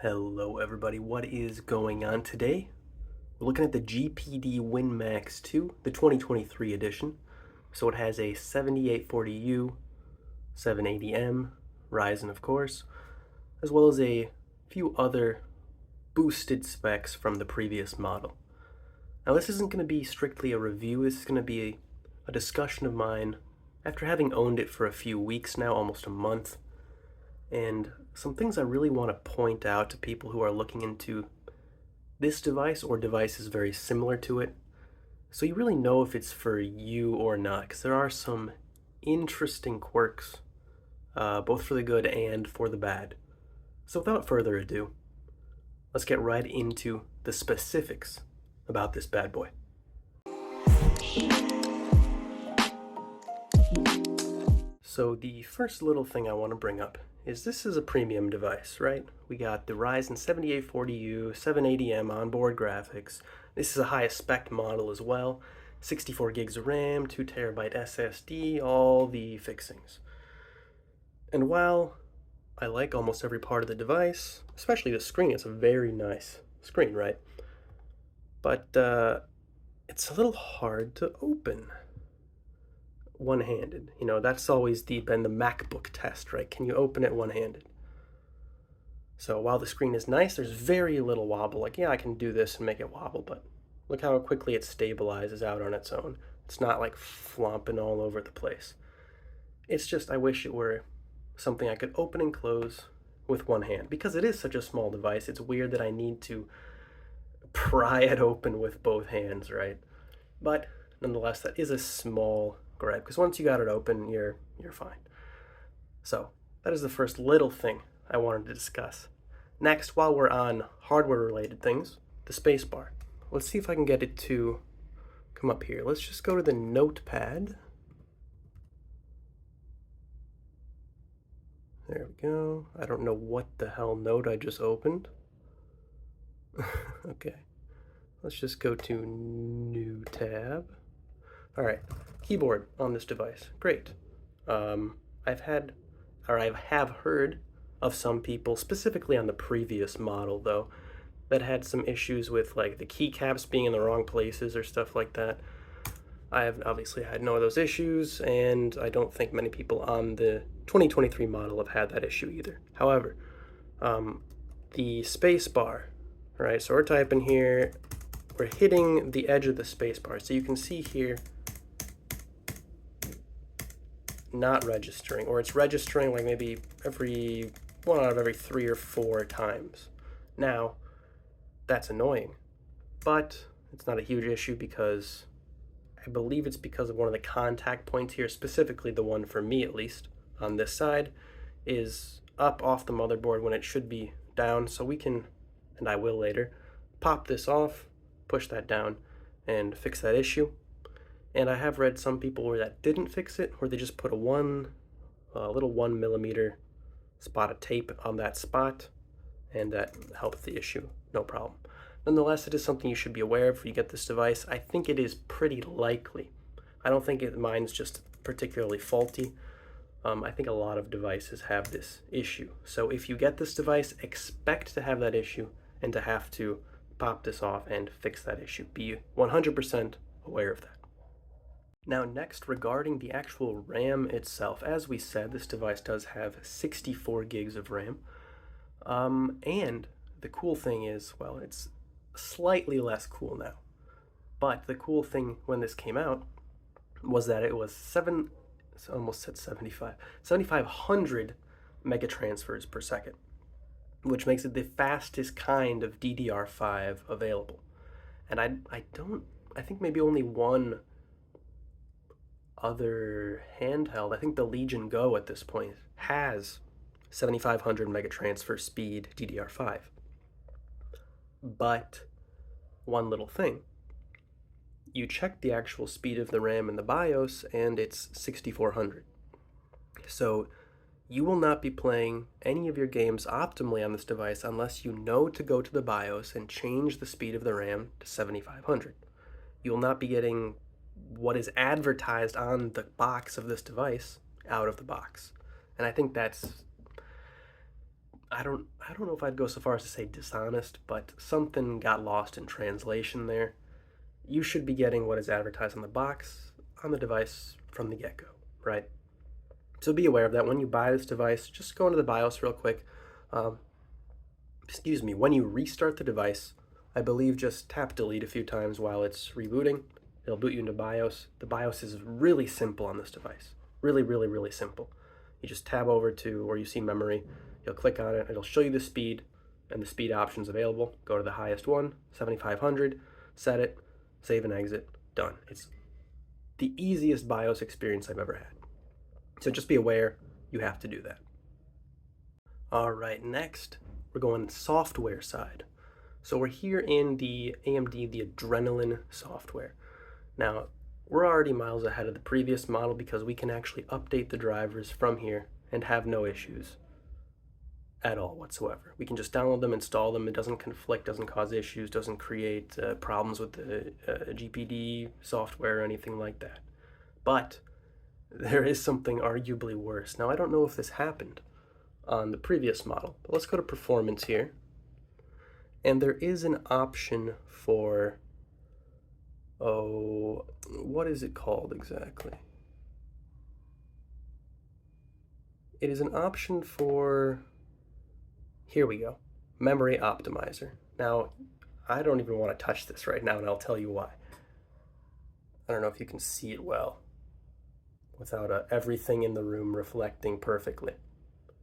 Hello everybody, what is going on today? We're looking at the GPD WinMax 2, the 2023 edition. So it has a 7840U, 780M, Ryzen of course, as well as a few other boosted specs from the previous model. Now this isn't going to be strictly a review, this is going to be a discussion of mine after having owned it for a few weeks now, almost a month. And some things I really want to point out to people who are looking into this device or devices very similar to it, so you really know if it's for you or not, because there are some interesting quirks, both for the good and for the bad. So without further ado, let's get right into the specifics about this bad boy. So the first little thing I want to bring up is this is a premium device, right? We got the Ryzen 7840U, 780M onboard graphics. This is a highest spec model as well. 64 gigs of RAM, 2TB SSD, all the fixings. And while I like almost every part of the device, especially the screen, it's a very nice screen, right? But it's a little hard to open one-handed. You know, that's always been the MacBook test, right? Can you open it one-handed? So while the screen is nice, there's very little wobble. Like, yeah, I can do this and make it wobble, but look how quickly it stabilizes out on its own. It's not like flomping all over the place. It's just, I wish it were something I could open and close with one hand. Because it is such a small device, it's weird that I need to pry it open with both hands, right? But nonetheless, that is a small grab, because once you got it open, you're fine. So that is the first little thing I wanted to discuss. Next, while we're on hardware related things, the spacebar. Let's see if I can get it to come up here. Let's just go to the notepad. There we go. I don't know what the hell note I just opened. Okay. Let's just go to new tab. All right, keyboard on this device. Great. I have heard of some people, specifically on the previous model though, that had some issues with like the keycaps being in the wrong places or stuff like that. I have obviously had no of those issues, and I don't think many people on the 2023 model have had that issue either. However, the space bar, right? So we're typing here, we're hitting the edge of the space bar. So you can see here, not registering, or it's registering like maybe every one out of every 3 or 4 times. Now, that's annoying, but it's not a huge issue because I believe it's because of one of the contact points here, specifically the one for me at least, on this side, is up off the motherboard when it should be down. So we can, and I will later, pop this off, push that down, and fix that issue. And I have read some people where that didn't fix it, where they just put a little 1mm spot of tape on that spot, and that helped the issue, no problem. Nonetheless, it is something you should be aware of if you get this device. I think it is pretty likely. I don't think mine's just particularly faulty. I think a lot of devices have this issue. So if you get this device, expect to have that issue and to have to pop this off and fix that issue. Be 100% aware of that. Now next, regarding the actual RAM itself, as we said, this device does have 64 gigs of RAM. And the cool thing is, well, it's slightly less cool now. But the cool thing when this came out was that it was 7,500 megatransfers per second, which makes it the fastest kind of DDR5 available. And I think maybe only one other handheld, I think the Legion Go at this point, has 7,500 megatransfer speed DDR5. But one little thing, you check the actual speed of the RAM in the BIOS and it's 6,400. So you will not be playing any of your games optimally on this device unless you know to go to the BIOS and change the speed of the RAM to 7,500. You will not be getting what is advertised on the box of this device out of the box. And I think that's I don't know if I'd go so far as to say dishonest, but something got lost in translation there. You should be getting what is advertised on the box on the device from the get-go, right? So be aware of that when you buy this device. Just go into the BIOS real quick. Um, excuse me. When you restart the device, I believe just tap delete a few times while it's rebooting. It'll boot you into BIOS. The BIOS is really simple on this device. Really, really, really simple. You just tab over to where you see memory. You'll click on it. It'll show you the speed and the speed options available. Go to the highest one, 7500, set it, save and exit, done. It's the easiest BIOS experience I've ever had. So just be aware you have to do that. All right, next we're going software side. So we're here in the AMD, the Adrenalin software. Now, we're already miles ahead of the previous model because we can actually update the drivers from here and have no issues at all whatsoever. We can just download them, install them. It doesn't conflict, doesn't cause issues, doesn't create problems with the GPD software or anything like that. But there is something arguably worse. Now, I don't know if this happened on the previous model, but let's go to performance here. And there is an option for, oh, what is it called exactly? It is an option for, here we go, memory optimizer. Now, I don't even want to touch this right now, and I'll tell you why. I don't know if you can see it well without everything in the room reflecting perfectly.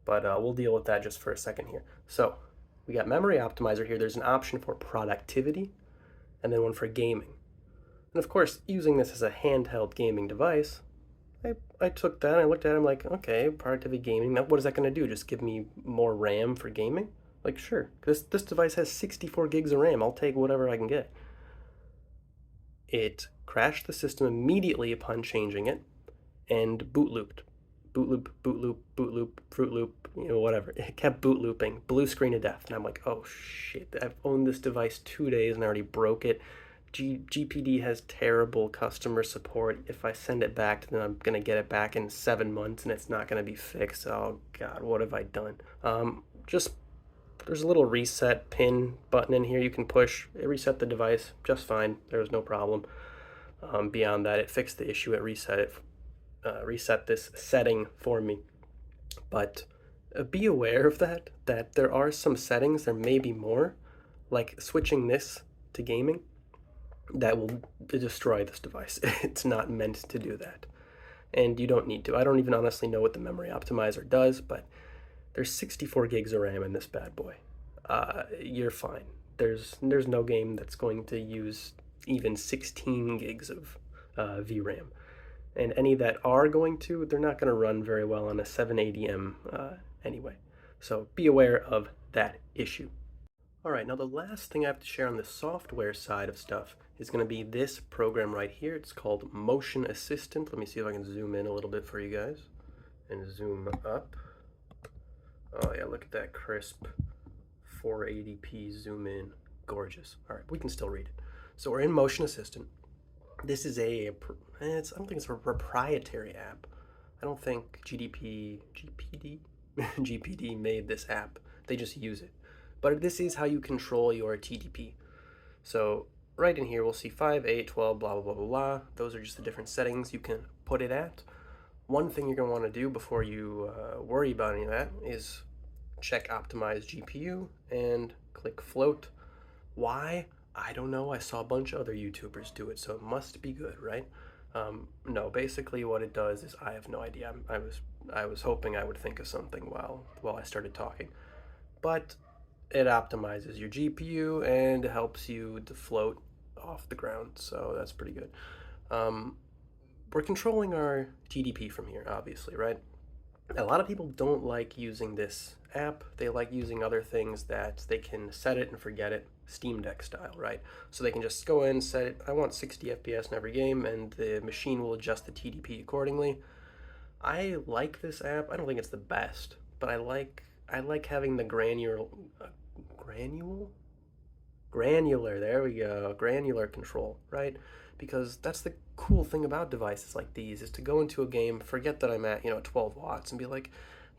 But we'll deal with that just for a second here. So we got memory optimizer here. There's an option for productivity and then one for gaming. And of course, using this as a handheld gaming device, I took that and I looked at it, I'm like, okay, productivity gaming, now what is that going to do? Just give me more RAM for gaming? Like, sure. This device has 64 gigs of RAM. I'll take whatever I can get. It crashed the system immediately upon changing it and boot looped. Boot loop, boot loop, boot loop, fruit loop, whatever. It kept boot looping, blue screen of death. And I'm like, oh shit, I've owned this device 2 days and I already broke it. GPD has terrible customer support. If I send it back to them, I'm going to get it back in 7 months and it's not going to be fixed. Oh God, what have I done? Just, there's a little reset pin button in here you can push. It reset the device just fine. There was no problem. Beyond that, it fixed the issue. It reset this setting for me. But be aware of that there are some settings, there may be more, like switching this to gaming, that will destroy this device. It's not meant to do that. And you don't need to. I don't even honestly know what the memory optimizer does, but there's 64 gigs of RAM in this bad boy. You're fine. There's no game that's going to use even 16 gigs of VRAM. And any that are going to, they're not going to run very well on a 780M anyway. So be aware of that issue. All right, now the last thing I have to share on the software side of stuff is going to be this program right here. It's called Motion Assistant. Let me see if I can zoom in a little bit for you guys and zoom up. Oh yeah, look at that crisp 480p zoom in. Gorgeous. All right, we can still read it. So we're in Motion Assistant. This is I don't think it's a proprietary app. I don't think GPD made this app. They just use it. But this is how you control your TDP. So right in here, we'll see 5, 8, 12, blah, blah, blah, blah, blah. Those are just the different settings you can put it at. One thing you're going to want to do before you worry about any of that is check optimize GPU and click float. Why? I don't know. I saw a bunch of other YouTubers do it, so it must be good, right? No, basically what it does is I have no idea. I was hoping I would think of something while I started talking, but it optimizes your GPU and helps you to float off the ground, so that's pretty good. We're controlling our TDP from here, obviously, right? A lot of people don't like using this app. They like using other things that they can set it and forget it, Steam Deck style, right? So they can just go in, set it, I want 60 FPS in every game, and the machine will adjust the TDP accordingly. I like this app. I don't think it's the best, but I like having the granular, there we go, granular control, right? Because that's the cool thing about devices like these, is to go into a game, forget that I'm at 12 watts, and be like,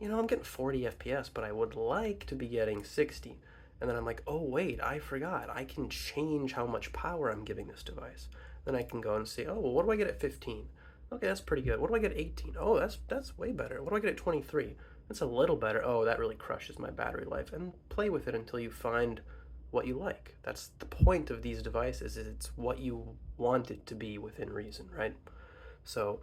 I'm getting 40 FPS, but I would like to be getting 60. And then I'm like, oh wait, I forgot. I can change how much power I'm giving this device. Then I can go and see, oh, well, what do I get at 15? Okay, that's pretty good. What do I get at 18? Oh, that's way better. What do I get at 23? That's a little better. Oh, that really crushes my battery life. And play with it until you find what you like. That's the point of these devices, is it's what you want it to be within reason, right? So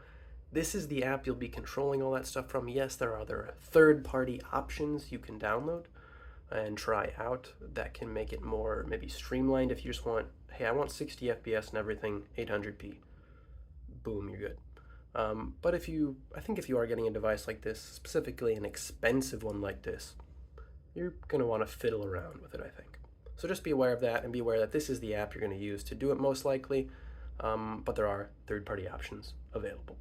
this is the app you'll be controlling all that stuff from. Yes, there are other third-party options you can download and try out that can make it more maybe streamlined. If you just want, hey, I want 60 FPS and everything, 800p, boom, you're good. But I think if you are getting a device like this, specifically an expensive one like this, you're gonna want to fiddle around with it, I think. So just be aware of that, and be aware that this is the app you're going to use to do it most likely, but there are third-party options available.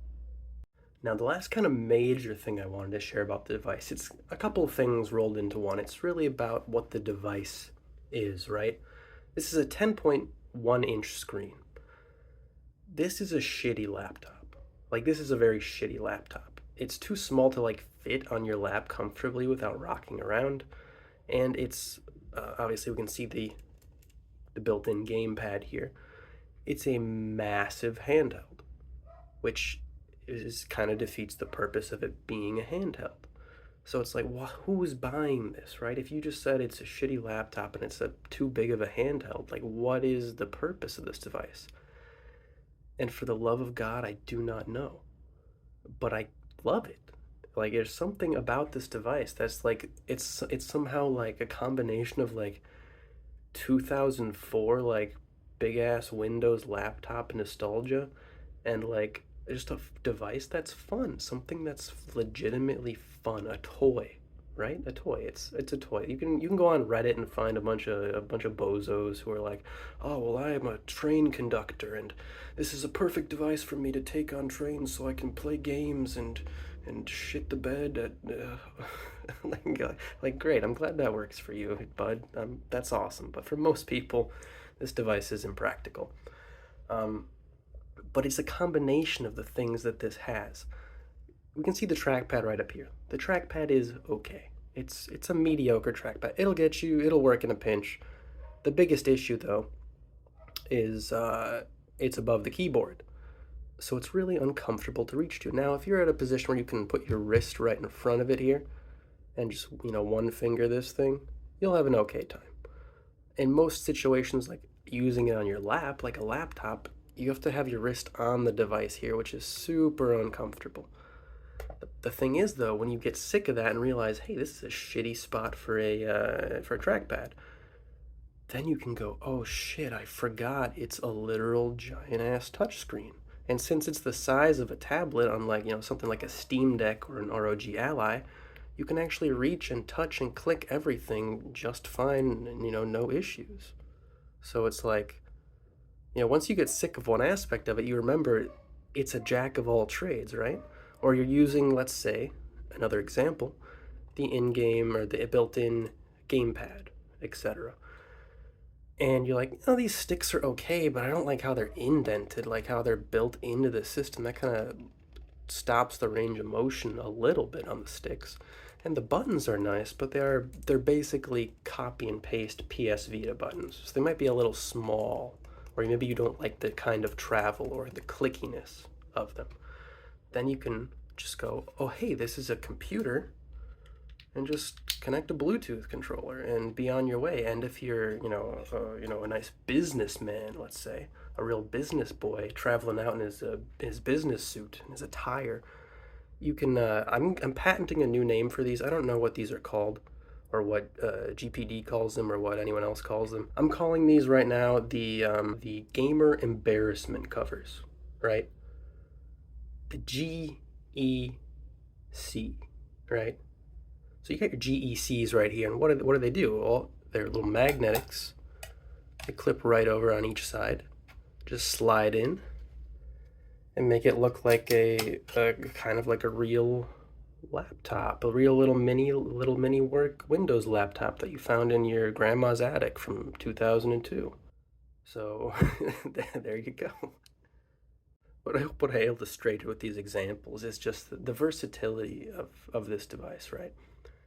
Now, the last kind of major thing I wanted to share about the device, it's a couple of things rolled into one. It's really about what the device is, right? This is a 10.1-inch screen. This is a shitty laptop. Like, this is a very shitty laptop. It's too small to, like, fit on your lap comfortably without rocking around. And it's, obviously we can see the built-in gamepad here. It's a massive handheld, which kind of defeats the purpose of it being a handheld. So it's like, who's buying this, right? If you just said it's a shitty laptop and it's too big of a handheld, like, what is the purpose of this device? And for the love of God, I do not know. But I love it. Like, there's something about this device that's like, it's somehow like a combination of like 2004 like big ass Windows laptop nostalgia and like just a device that's fun, something that's legitimately fun, a toy, right? A toy. It's a toy. You can go on Reddit and find a bunch of bozos who are like, oh well, I am a train conductor and this is a perfect device for me to take on trains so I can play games and shit the bed at like great. I'm glad that works for you, bud. That's awesome. But for most people, this device is impractical. But it's a combination of the things that this has. We can see the trackpad right up here. The trackpad is okay. It's a mediocre trackpad. It'll work in a pinch. The biggest issue though is it's above the keyboard. So it's really uncomfortable to reach to. Now, if you're at a position where you can put your wrist right in front of it here and just, one finger this thing, you'll have an okay time. In most situations, like using it on your lap, like a laptop, you have to have your wrist on the device here, which is super uncomfortable. The thing is, though, when you get sick of that and realize, hey, this is a shitty spot for a trackpad, then you can go, oh shit, I forgot it's a literal giant-ass touchscreen. And since it's the size of a tablet, unlike, something like a Steam Deck or an ROG Ally, you can actually reach and touch and click everything just fine and, no issues. So it's like, once you get sick of one aspect of it, you remember it's a jack of all trades, right? Or you're using, let's say, another example, the in-game or the built-in gamepad, etc. And you're like, oh, these sticks are okay, but I don't like how they're indented, like how they're built into the system. That kind of stops the range of motion a little bit on the sticks. And the buttons are nice, but they're basically copy and paste PS Vita buttons. So they might be a little small, or maybe you don't like the kind of travel or the clickiness of them. Then you can just go, oh, hey, this is a computer, and just connect a Bluetooth controller and be on your way. And if you're, a nice businessman, let's say, a real business boy traveling out in his business suit and his attire, you can. I'm patenting a new name for these. I don't know what these are called, or what GPD calls them, or what anyone else calls them. I'm calling these right now the gamer embarrassment covers, right? The GEC, right? So you got your GECs right here, and what do they do? Well, they're little magnetics. They clip right over on each side. Just slide in and make it look like a kind of like a real laptop, a real little mini work Windows laptop that you found in your grandma's attic from 2002. So there you go. What I hope what I illustrated with these examples is just the versatility of this device, right?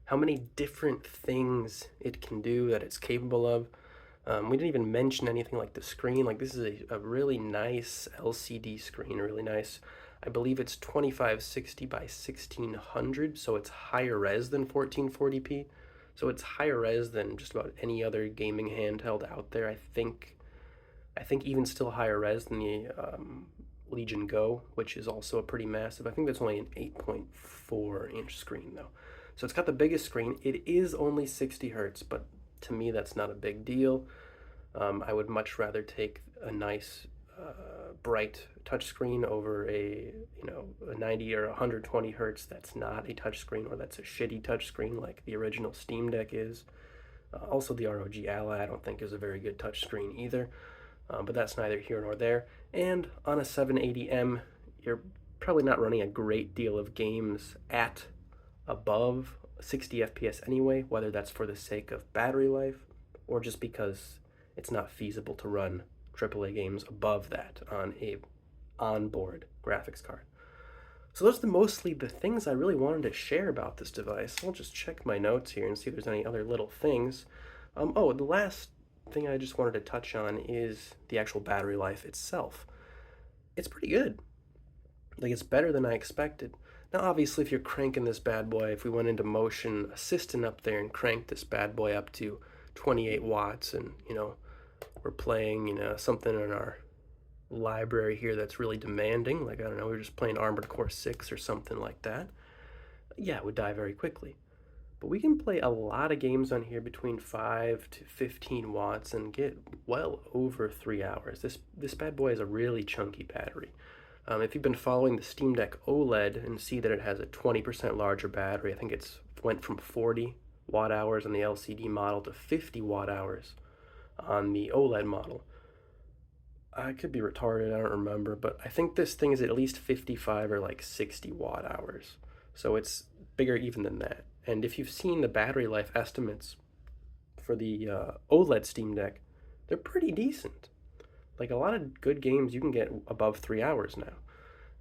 How many different things it can do that it's capable of. We didn't even mention anything like the screen. Like this is a really nice LCD screen, really nice. I believe it's 2560 by 1600, so it's higher res than 1440p. So it's higher res than just about any other gaming handheld out there. I think even still higher res than the Legion Go, which is also a pretty massive. I think that's only an 8.4-inch screen though. So it's got the biggest screen. It is only 60 hertz, but to me that's not a big deal. I would much rather take a nice bright touchscreen over a 90 or 120 hertz that's not a touchscreen, or that's a shitty touchscreen like the original Steam Deck is. Also, the ROG Ally I don't think is a very good touchscreen either, but that's neither here nor there. And on a 780M, you're probably not running a great deal of games at above 60 FPS anyway, whether that's for the sake of battery life or just because it's not feasible to run AAA games above that on a onboard graphics card. So those are mostly the things I really wanted to share about this device. I'll just check my notes here and see if there's any other little things. The last thing I just wanted to touch on is the actual battery life itself. It's pretty good. Like, it's better than I expected. Now, obviously, if you're cranking this bad boy, if we went into Motion Assistant up there and cranked this bad boy up to 28 watts and, we're playing, something in our library here that's really demanding, like, I don't know, we're just playing Armored Core 6 or something like that, yeah, it would die very quickly. But we can play a lot of games on here between 5 to 15 watts and get well over 3 hours. This bad boy is a really chunky battery. If you've been following the Steam Deck OLED and see that it has a 20% larger battery, I think it's went from 40 watt hours on the LCD model to 50 watt hours on the OLED model. I could be retarded, I don't remember, but I think this thing is at least 55 or like 60 watt hours. So it's bigger even than that. And if you've seen the battery life estimates for the OLED Steam Deck, they're pretty decent. Like, a lot of good games you can get above 3 hours now.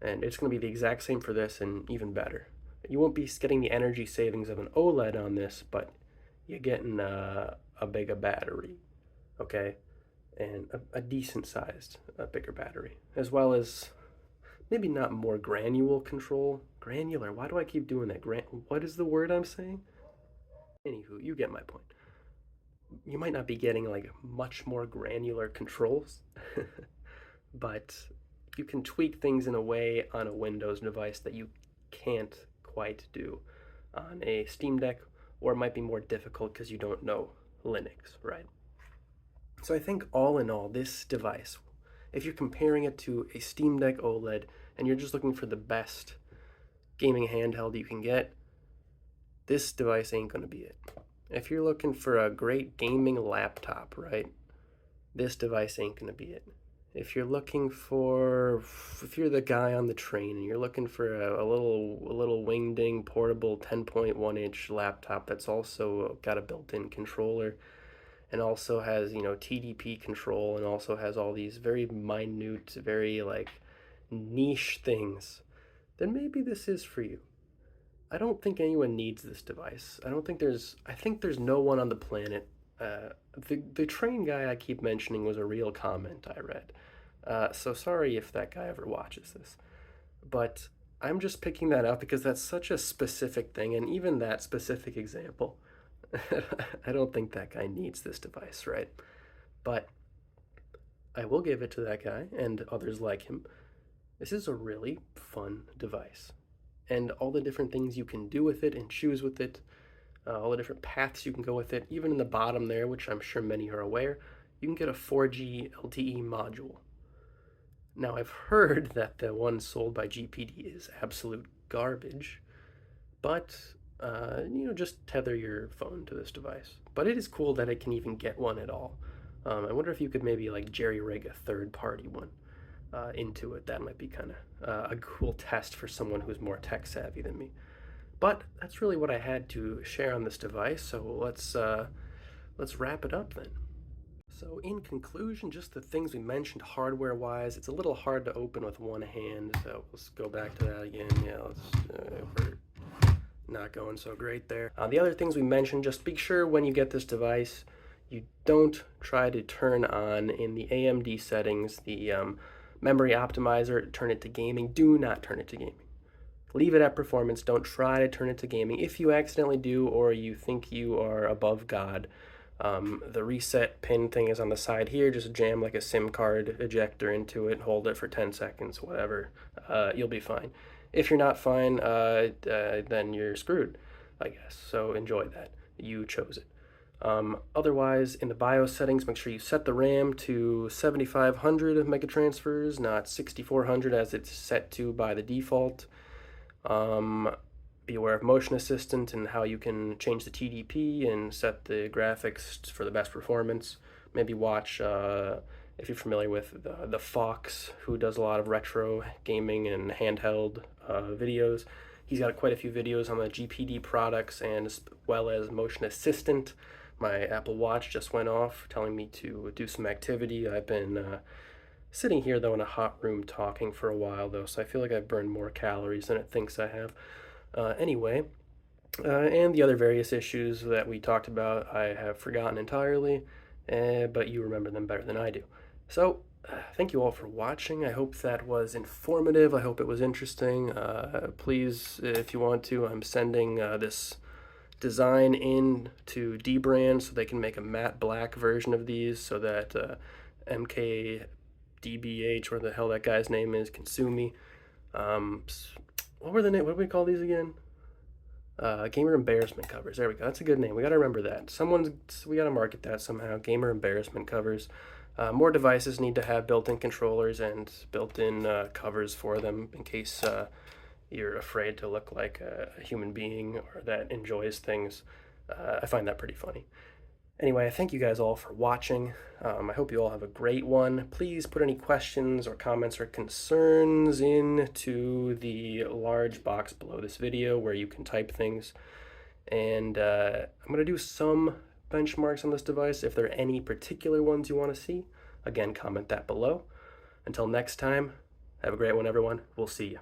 And it's going to be the exact same for this and even better. You won't be getting the energy savings of an OLED on this, but you're getting a bigger battery, okay? And a decent sized, bigger battery, as well as maybe not more granular control. Granular, why do I keep doing that? What is the word I'm saying? Anywho, you get my point. You might not be getting like much more granular controls, but you can tweak things in a way on a Windows device that you can't quite do on a Steam Deck, or it might be more difficult because you don't know Linux, right? So I think all in all, this device, if you're comparing it to a Steam Deck OLED and you're just looking for the best gaming handheld you can get, this device ain't gonna be it. If you're looking for a great gaming laptop, right, this device ain't gonna be it. If you're the guy on the train and you're looking for a little wingding portable 10.1-inch laptop that's also got a built-in controller and also has, TDP control and also has all these very minute, very like niche things, then maybe this is for you. I don't think anyone needs this device. I think there's no one on the planet. The train guy I keep mentioning was a real comment I read. So sorry if that guy ever watches this. But I'm just picking that up because that's such a specific thing, and even that specific example, I don't think that guy needs this device, right? But I will give it to that guy and others like him. This is a really fun device. And all the different things you can do with it and choose with it, all the different paths you can go with it, even in the bottom there, which I'm sure many are aware, you can get a 4G LTE module. Now, I've heard that the one sold by GPD is absolute garbage, but, just tether your phone to this device. But it is cool that it can even get one at all. I wonder if you could maybe like jerry-rig a third-party one into it. That might be kind of a cool test for someone who's more tech savvy than me. But that's really what I had to share on this device. So let's wrap it up then. So in conclusion, just the things we mentioned hardware-wise, it's a little hard to open with one hand, so let's go back to that again. Yeah, we're not going so great there. The other things we mentioned, just be sure when you get this device, you don't try to turn on in the AMD settings, the memory optimizer, turn it to gaming. Do not turn it to gaming. Leave it at performance. Don't try to turn it to gaming. If you accidentally do, or you think you are above God, the reset pin thing is on the side here. Just jam like a SIM card ejector into it, hold it for 10 seconds, whatever. You'll be fine. If you're not fine, then you're screwed, I guess. So enjoy that. You chose it. Otherwise, in the BIOS settings, make sure you set the RAM to 7500 megatransfers, not 6400 as it's set to by the default. Be aware of Motion Assistant and how you can change the TDP and set the graphics for the best performance. Maybe watch, if you're familiar with the Fox, who does a lot of retro gaming and handheld videos. He's got quite a few videos on the GPD products and as well as Motion Assistant. My Apple Watch just went off telling me to do some activity. I've been sitting here though in a hot room talking for a while though, so I feel like I've burned more calories than it thinks I have. Anyway, and the other various issues that we talked about, I have forgotten entirely, but you remember them better than I do. So, thank you all for watching. I hope that was informative. I hope it was interesting. Please, if you want to, I'm sending this design in to dbrand so they can make a matte black version of these so that MKDBH, or the hell that guy's name is, can sue me. What do we call these again? Gamer embarrassment covers. There we go. That's a good name. We got to remember that. We got to market that somehow. Gamer embarrassment covers. More devices need to have built-in controllers and built-in covers for them in case you're afraid to look like a human being or that enjoys things. I find that pretty funny. Anyway, I thank you guys all for watching. I hope you all have a great one. Please put any questions or comments or concerns into the large box below this video where you can type things. And I'm going to do some benchmarks on this device. If there are any particular ones you want to see, again, comment that below. Until next time, have a great one, everyone. We'll see you.